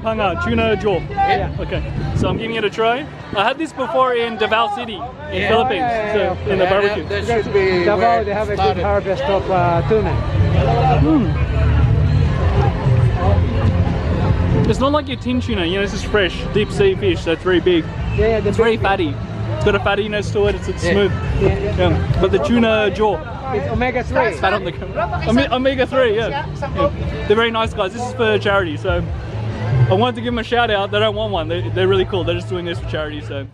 Panga, tuna jaw. Yeah. Okay. So I'm giving it a try. I had this before in Davao City, in Philippines, so in the barbecue. That should be Davao, they have a good harvest of tuna. It's not like your tin tuna, you know, this is fresh, deep sea fish that's very big. Yeah, it's very fatty. It's got a fattiness to it, it's smooth. Yeah. But the tuna jaw, it's omega-3. it's fat on the omega-3, yeah. They're very nice guys. This is for charity, so I wanted to give them a shout out. They don't want one. They're really cool. They're just doing this for charity, so.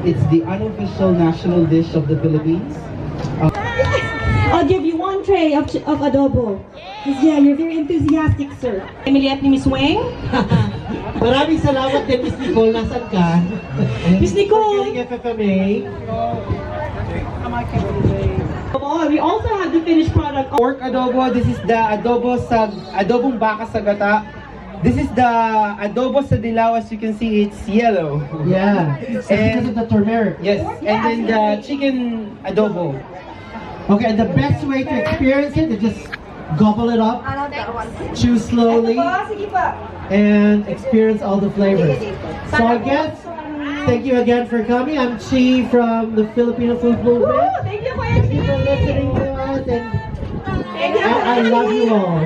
It's the unofficial national dish of the Philippines. I'll give you one tray of adobo. Yeah, you're very enthusiastic, sir. Emily at ni Miss Weng. Maraming salamat din, Miss Nicole. Nasaan ka? Miss Nicole! FFMA. We also have the finished product. Pork adobo. This is the adobong baka sa gata. This is the adobo sa dilaw. As you can see, it's yellow. Yeah. And because of the turmeric. Yes. And then the chicken adobo. Okay, and the best way to experience it is just gobble it up, chew slowly, and experience all the flavors. So again, thank you again for coming. I'm Chi from the Filipino Food Movement. Thank you for listening to us, and I love you all.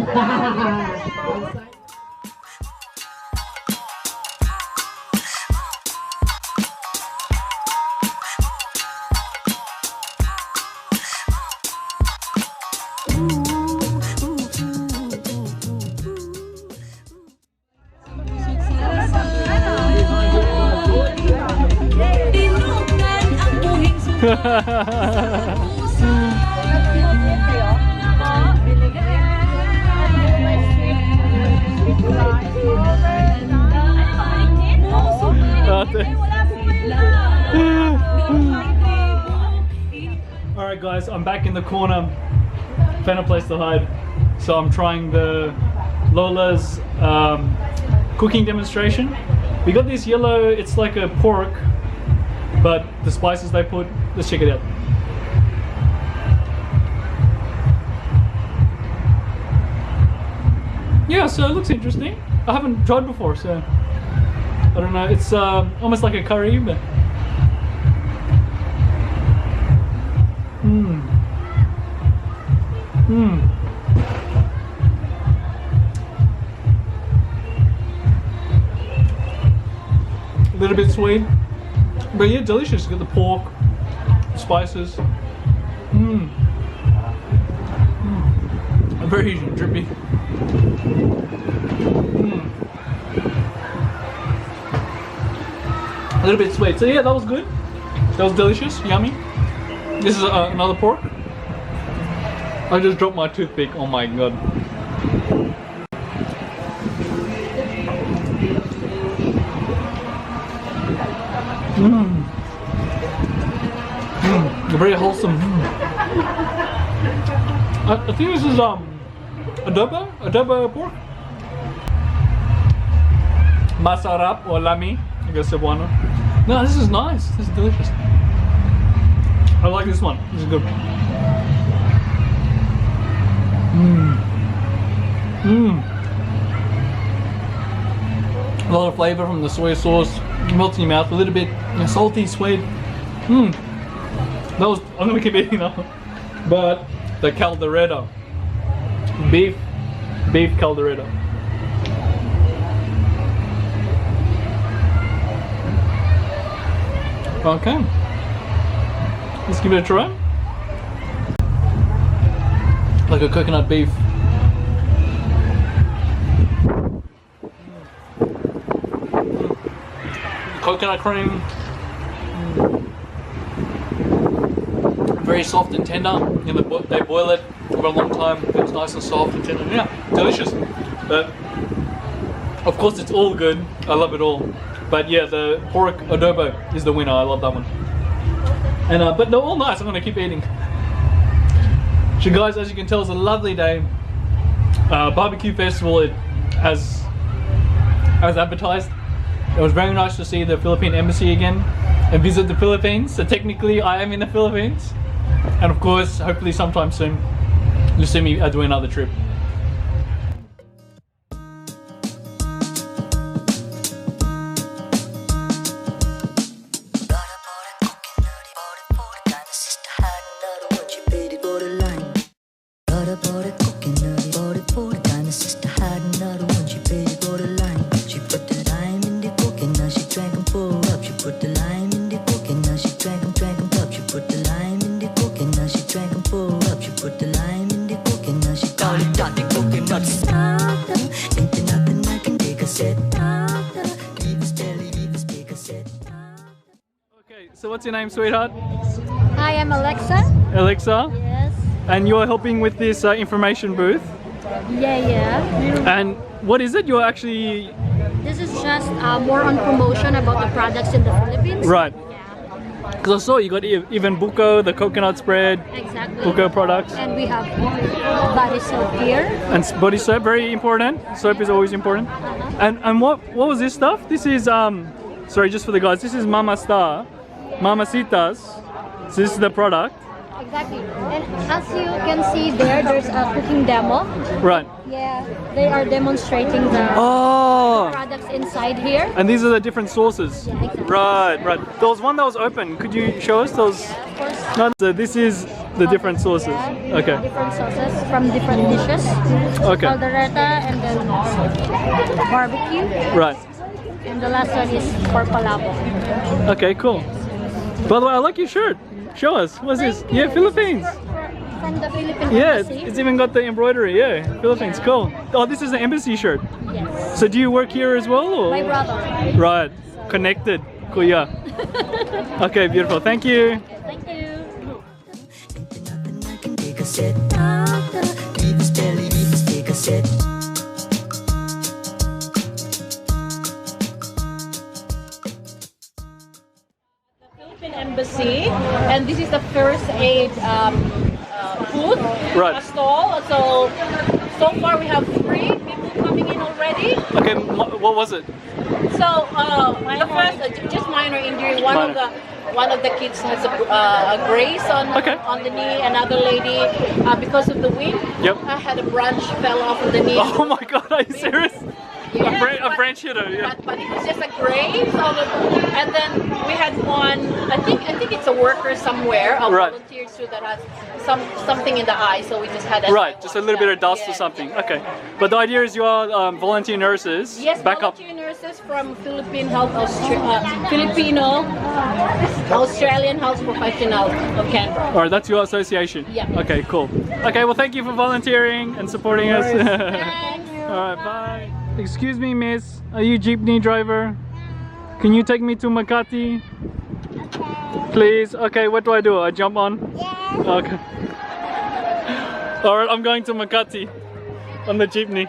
Alright guys, I'm back in the corner. Found a place to hide. So I'm trying the Lola's cooking demonstration. We got this yellow, it's like a pork, but the spices they put, let's check it out. Yeah, so it looks interesting. I haven't tried before, so I don't know. It's almost like a curry, but a little bit sweet, but yeah, delicious. You got the pork, spices. Very drippy. A little bit sweet. So yeah, that was good. That was delicious, yummy. This is another pork. I just dropped my toothpick. Oh my god. Very wholesome. I think this is adobo pork. Masarap or lami, I guess Cebuano. No, this is nice. This is delicious. I like this one. This is good. A lot of flavor from the soy sauce. Melts in your mouth. A little bit salty, sweet. That was. I'm gonna keep eating that one. But the Caldereta, beef Caldereta. Okay, let's give it a try. Like a coconut beef. Coconut cream. Very soft and tender. They boil it for a long time. It's nice and soft and tender. Yeah, delicious. But of course, it's all good. I love it all. But yeah, the pork adobo is the winner. I love that one. And but they're all nice. I'm gonna keep eating. So guys, as you can tell, it's a lovely day. Barbecue festival, as advertised. It was very nice to see the Philippine embassy again and visit the Philippines. So technically, I am in the Philippines. And of course, hopefully sometime soon, you'll see me do another trip. So what's your name, sweetheart? Hi, I'm Alexa. Alexa? Yes. And you're helping with this information booth? Yeah. And what is it? You're actually... This is just more on promotion about the products in the Philippines. Right. Yeah. Because I saw you got even buko, the coconut spread. Exactly. Buko products. And we have body soap here. And body soap, very important. Soap is always important. And what was this stuff? This is, sorry, just for the guys, this is Mama Star. Mama Sita's. So this is the product. Exactly. And as you can see there's a cooking demo. Right. Yeah. They are demonstrating the products inside here. And these are the different sauces. Yeah, exactly. Right. There was one that was open. Could you show us those? Yeah, of course. No, so this is the different sauces. Yeah, okay. Different sauces from different dishes. Okay. Caldereta and then barbecue. Right. And the last one is for palabo. Okay, cool. By the way, I like your shirt. Show us. What's this? Yeah, Philippines. From the Philippine Yeah, embassy. it's even got the embroidery. Yeah, Philippines. Cool. Oh, this is an embassy shirt. Yes. So do you work here as well? Or? My brother. Right. Connected. Kuya. Okay, beautiful. Thank you. Thank you. cassette. Leave his belly, leave his take cassette. Philippine Embassy, and this is the first aid food stall. So far we have 3 people coming in already. Okay, what was it? So the first, just minor injury. One of the kids has a graze on the knee. Another lady, because of the wind, had a branch fell off of the knee. Oh my God, are you serious? Yeah, a branch hitter, yeah. But it was just a graze, and then we had one. I think it's a worker somewhere, a volunteer too, that has something in the eye. So we just had just a little bit of dust or something. Okay, but the idea is you are volunteer nurses. Yes, volunteer nurses from Filipino Australian Health Professionals of Canberra. Alright, that's your association. Yeah. Okay, cool. Okay, well, thank you for volunteering and supporting us. Thanks. Alright, bye. Excuse me, miss. Are you jeepney driver? Can you take me to Makati? Please? Okay, what do I do? I jump on? Yeah. Okay. Alright, I'm going to Makati on the jeepney.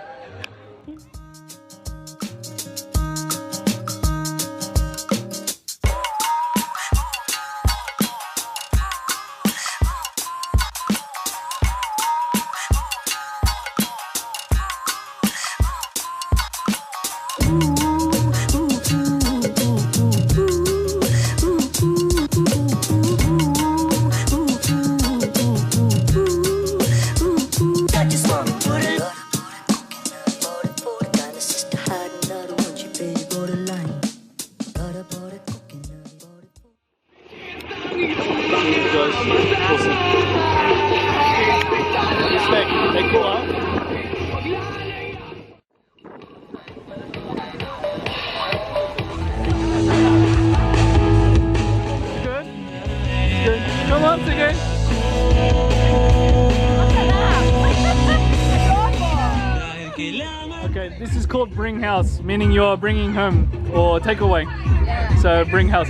Okay, this is called bring house, meaning you're bringing home or take away. So bring house.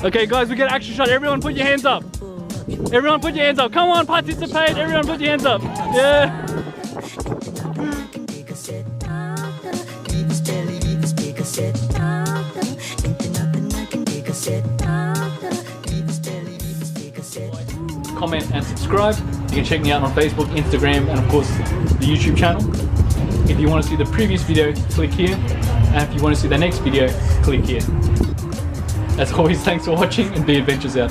Okay guys, we get an action shot. Everyone put your hands up. Everyone put your hands up. Come on, participate. Everyone put your hands up. Yeah. Comment and subscribe. You can check me out on Facebook, Instagram, and of course the YouTube channel. If you want to see the previous video, click here. And if you want to see the next video, click here. As always, thanks for watching and be adventures out.